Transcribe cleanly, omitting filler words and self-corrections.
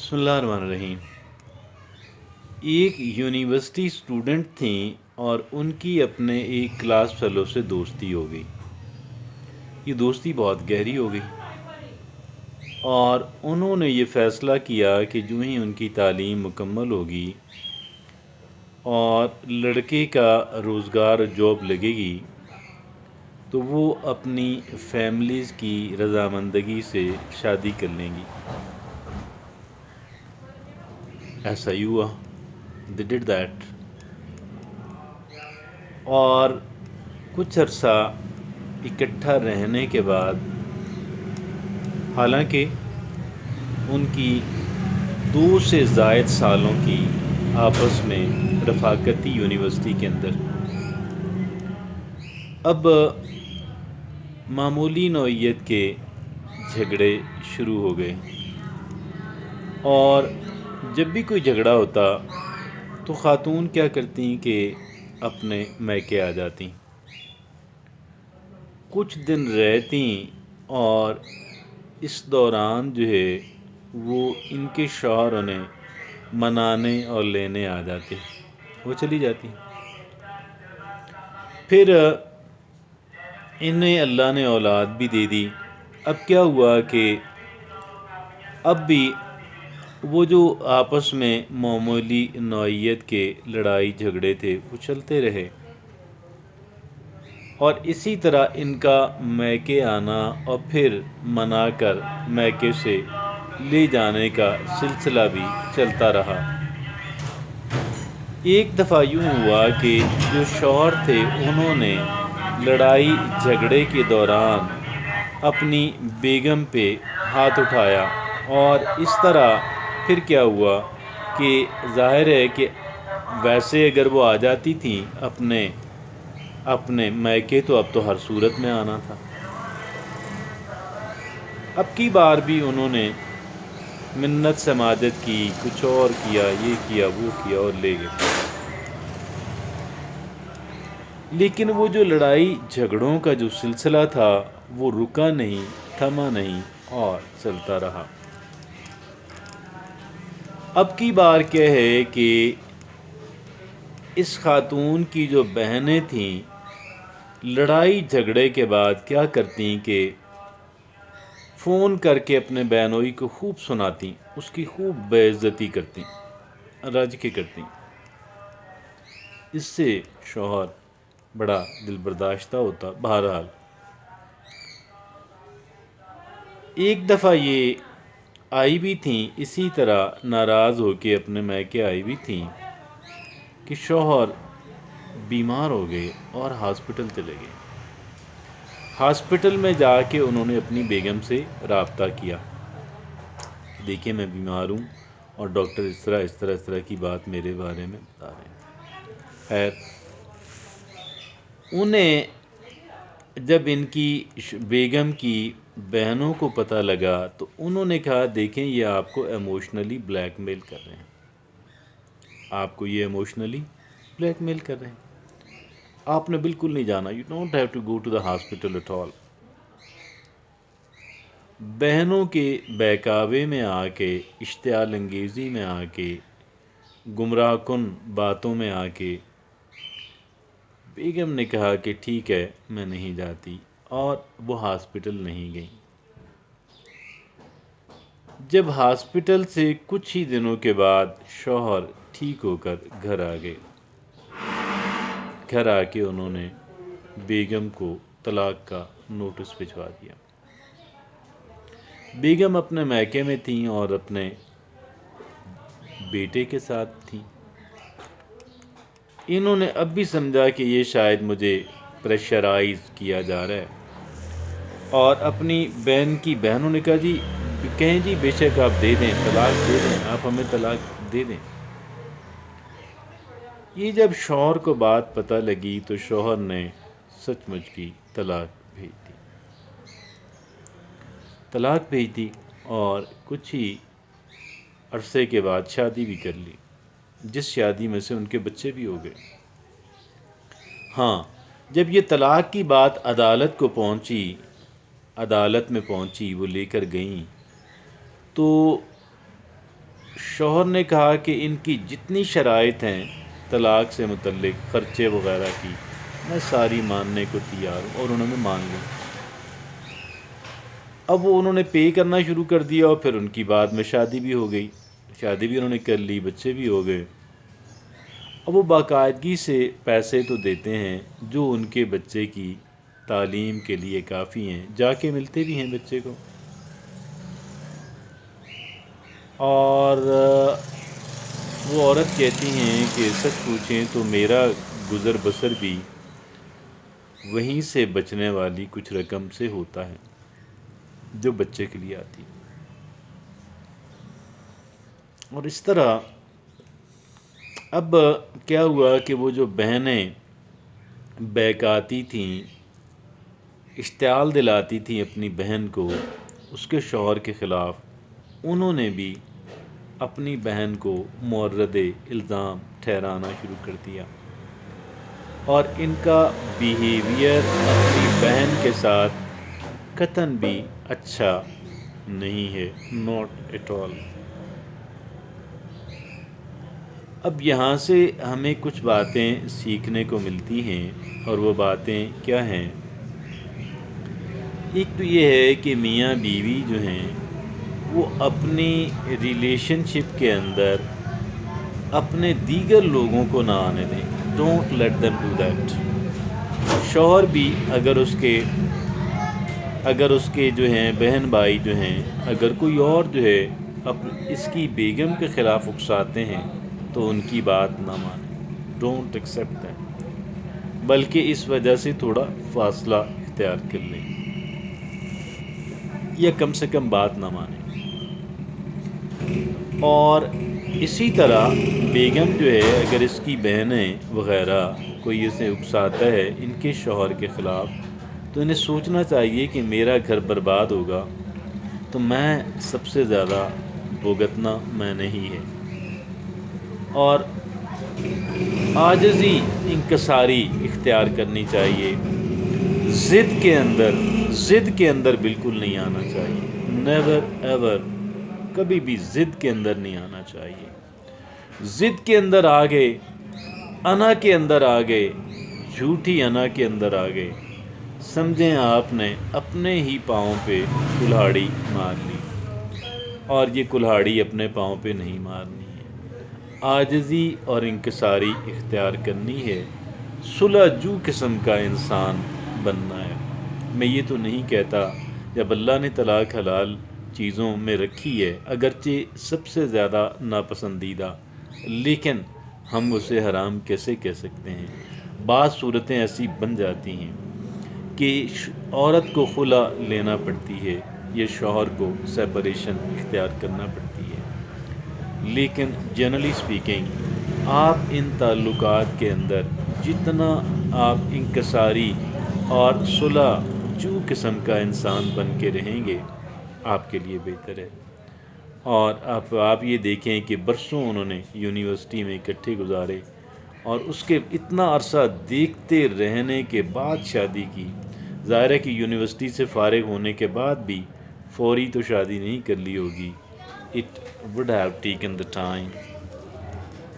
بسم اللہ الرحمن الرحیم۔ ایک یونیورسٹی اسٹوڈنٹ تھیں اور ان کی اپنے ایک کلاس فیلو سے دوستی ہو گئی۔ یہ دوستی بہت گہری ہو گئی اور انہوں نے یہ فیصلہ کیا کہ جو ہی ان کی تعلیم مکمل ہوگی اور لڑکے کا روزگار جاب لگے گی تو وہ اپنی فیملیز کی رضامندگی سے شادی کر لیں گی۔ ایسا ہی ہوا، they did that۔ اور کچھ عرصہ اکٹھا رہنے کے بعد، حالانکہ ان کی 2 سے زائد سالوں کی آپس میں رفاقتی یونیورسٹی کے اندر، اب معمولی نوعیت کے جھگڑے شروع ہو گئے، اور جب بھی کوئی جھگڑا ہوتا تو خاتون کیا کرتی کہ اپنے میکے آ جاتی، کچھ دن رہتی، اور اس دوران جو ہے وہ ان کے شوہر انہیں منانے اور لینے آ جاتے، وہ چلی جاتی۔ پھر انہیں اللہ نے اولاد بھی دے دی۔ اب کیا ہوا کہ اب بھی وہ جو آپس میں معمولی نوعیت کے لڑائی جھگڑے تھے وہ چلتے رہے، اور اسی طرح ان کا میکے آنا اور پھر منا کر میکے سے لے جانے کا سلسلہ بھی چلتا رہا۔ ایک دفعہ یوں ہوا کہ جو شوہر تھے انہوں نے لڑائی جھگڑے کے دوران اپنی بیگم پہ ہاتھ اٹھایا، اور اس طرح پھر کیا ہوا کہ ظاہر ہے کہ ویسے اگر وہ آ جاتی تھیں اپنے میکے تو اب تو ہر صورت میں آنا تھا۔ اب کی بار بھی انہوں نے منت سماجت کی، کچھ اور کیا، یہ کیا وہ کیا اور لے گئے، لیکن وہ جو لڑائی جھگڑوں کا جو سلسلہ تھا وہ رکا نہیں، تھما نہیں، اور چلتا رہا۔ اب کی بار کیا ہے کہ اس خاتون کی جو بہنیں تھیں لڑائی جھگڑے کے بعد کیا کرتی کہ فون کر کے اپنے بہنوئی کو خوب سناتی، اس کی خوب بے عزتی کرتی، رج کے کرتی۔ اس سے شوہر بڑا دل برداشتہ ہوتا۔ بہرحال ایک دفعہ یہ آئی بھی تھیں اسی طرح ناراض ہو کے اپنے میکے آئی بھی تھیں کہ شوہر بیمار ہو گئے اور ہاسپٹل چلے گئے۔ ہاسپٹل میں جا کے انہوں نے اپنی بیگم سے رابطہ کیا، دیکھیں میں بیمار ہوں اور ڈاکٹر اس طرح کی بات میرے بارے میں بتا رہے ہیں۔ خیر، انہیں جب ان کی بیگم کی بہنوں کو پتہ لگا تو انہوں نے کہا دیکھیں یہ آپ کو ایموشنلی بلیک میل کر رہے ہیں، آپ کو یہ ایموشنلی بلیک میل کر رہے ہیں، آپ نے بالکل نہیں جانا، you don't have to go to the hospital at all. بہنوں کے بہکاوے میں آ کے، اشتعال انگیزی میں آ کے، گمراہ کن باتوں میں آ کے بیگم نے کہا کہ ٹھیک ہے میں نہیں جاتی، اور وہ ہاسپٹل نہیں گئی۔ جب ہاسپٹل سے کچھ ہی دنوں کے بعد شوہر ٹھیک ہو کر گھر آ گئے، گھر آ کے انہوں نے بیگم کو طلاق کا نوٹس بھجوا دیا۔ بیگم اپنے میکے میں تھیں اور اپنے بیٹے کے ساتھ تھیں۔ انہوں نے اب بھی سمجھا کہ یہ شاید مجھے پریشرائز کیا جا رہا ہے، اور اپنی بہن کی بہنوں نے کہا جی کہیں جی بے شک آپ دے دیں، طلاق دے دیں، آپ ہمیں طلاق دے دیں۔ یہ جب شوہر کو بات پتہ لگی تو شوہر نے سچ مچ کی طلاق بھیج دی اور کچھ ہی عرصے کے بعد شادی بھی کر لی، جس شادی میں سے ان کے بچے بھی ہو گئے۔ ہاں، جب یہ طلاق کی بات عدالت میں پہنچی، وہ لے کر گئیں، تو شوہر نے کہا کہ ان کی جتنی شرائط ہیں طلاق سے متعلق خرچے وغیرہ کی میں ساری ماننے کو تیار ہوں، اور انہوں نے مان لی۔ اب وہ انہوں نے پے کرنا شروع کر دیا، اور پھر ان کی بعد میں شادی بھی ہو گئی، شادی بھی انہوں نے کر لی، بچے بھی ہو گئے۔ اب وہ باقاعدگی سے پیسے تو دیتے ہیں جو ان کے بچے کی تعلیم کے لیے کافی ہیں، جا کے ملتے بھی ہیں بچے کو، اور وہ عورت کہتی ہیں کہ سچ پوچھیں تو میرا گزر بسر بھی وہیں سے بچنے والی کچھ رقم سے ہوتا ہے جو بچے کے لیے آتی ہے۔ اور اس طرح اب کیا ہوا کہ وہ جو بہنیں بہکاتی تھیں، اشتعال دلاتی تھیں اپنی بہن کو اس کے شوہر کے خلاف، انہوں نے بھی اپنی بہن کو مورد الزام ٹھہرانا شروع کر دیا، اور ان کا بیہیویئر اپنی بہن کے ساتھ قطعاً بھی اچھا نہیں ہے، ناٹ ایٹ آل۔ اب یہاں سے ہمیں کچھ باتیں سیکھنے کو ملتی ہیں، اور وہ باتیں کیا ہیں؟ ایک تو یہ ہے کہ میاں بیوی جو ہیں وہ اپنی ریلیشن شپ کے اندر اپنے دیگر لوگوں کو نہ آنے دیں، don't let them do that. شوہر بھی اگر اس کے جو ہیں بہن بھائی جو ہیں، اگر کوئی اور جو ہے اس کی بیگم کے خلاف اکساتے ہیں تو ان کی بات نہ مانیں، ڈونٹ ایکسیپٹ دیٹ، بلکہ اس وجہ سے تھوڑا فاصلہ اختیار کر لیں، یا کم سے کم بات نہ مانیں۔ اور اسی طرح بیگم جو ہے اگر اس کی بہنیں وغیرہ کوئی اسے اکساتا ہے ان کے شوہر کے خلاف، تو انہیں سوچنا چاہیے کہ میرا گھر برباد ہوگا تو میں سب سے زیادہ بھگتنا میں نے ہی ہے، اور عاجزی انکساری اختیار کرنی چاہیے، ضد کے اندر بالکل نہیں آنا چاہیے، نیور ایور، کبھی بھی ضد کے اندر نہیں آنا چاہیے۔ ضد کے اندر آ گئے، انا کے اندر آ گئے، جھوٹی انا کے اندر آ گئے، سمجھیں آپ نے اپنے ہی پاؤں پہ کلہاڑی مار لی، اور یہ کلہاڑی اپنے پاؤں پہ نہیں مارنی ہے، عاجزی اور انکساری اختیار کرنی ہے، صلح جو قسم کا انسان بننا ہے۔ میں یہ تو نہیں کہتا جب اللہ نے طلاق حلال چیزوں میں رکھی ہے، اگرچہ سب سے زیادہ ناپسندیدہ، لیکن ہم اسے حرام کیسے کہہ سکتے ہیں؟ بعض صورتیں ایسی بن جاتی ہیں کہ عورت کو خلا لینا پڑتی ہے یا شوہر کو سیپریشن اختیار کرنا پڑتی ہے، لیکن جنرلی اسپیکنگ آپ ان تعلقات کے اندر جتنا آپ انکساری اور صلح جو قسم کا انسان بن کے رہیں گے آپ کے لیے بہتر ہے۔ اور آپ یہ دیکھیں کہ برسوں انہوں نے یونیورسٹی میں اکٹھے گزارے، اور اس کے اتنا عرصہ دیکھتے رہنے کے بعد شادی کی۔ ظاہر ہے کہ یونیورسٹی سے فارغ ہونے کے بعد بھی فوری تو شادی نہیں کر لی ہوگی، it would have taken the time